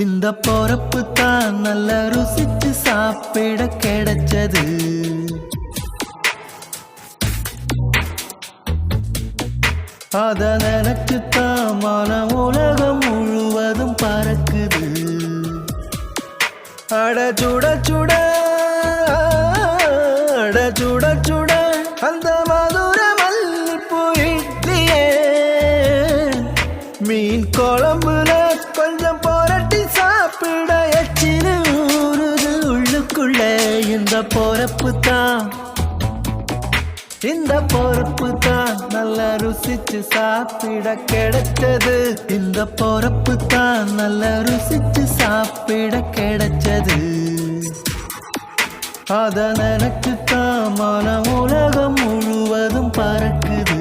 இந்த பொறப்பு தான் நல்ல ருசிச்சு சாப்பிட கிடைச்சது. அத நினைச்சுத்தான் மனம் உலகம் முழுவதும் பறக்குது. அட சுட சுட அட சுட சுட அந்த மதுர மல்லிப்பூ இட்லியே மீன் குழம்புல கொஞ்சம் புரட்டி சாப்பிட எச்சினு ஊறுது உள்ளுக்குள்ள. இந்த பொறப்பு தான் இந்த பொறப்பு தான் நல்ல ருசிச்சு சாப்பிட கிடைச்சது. இந்த பொறப்பு தான் நல்ல ருசிச்சு சாப்பிட கிடைச்சது. அத நினைச்சுத்தான் மனம் உலகம் முழுவதும் பறக்குது.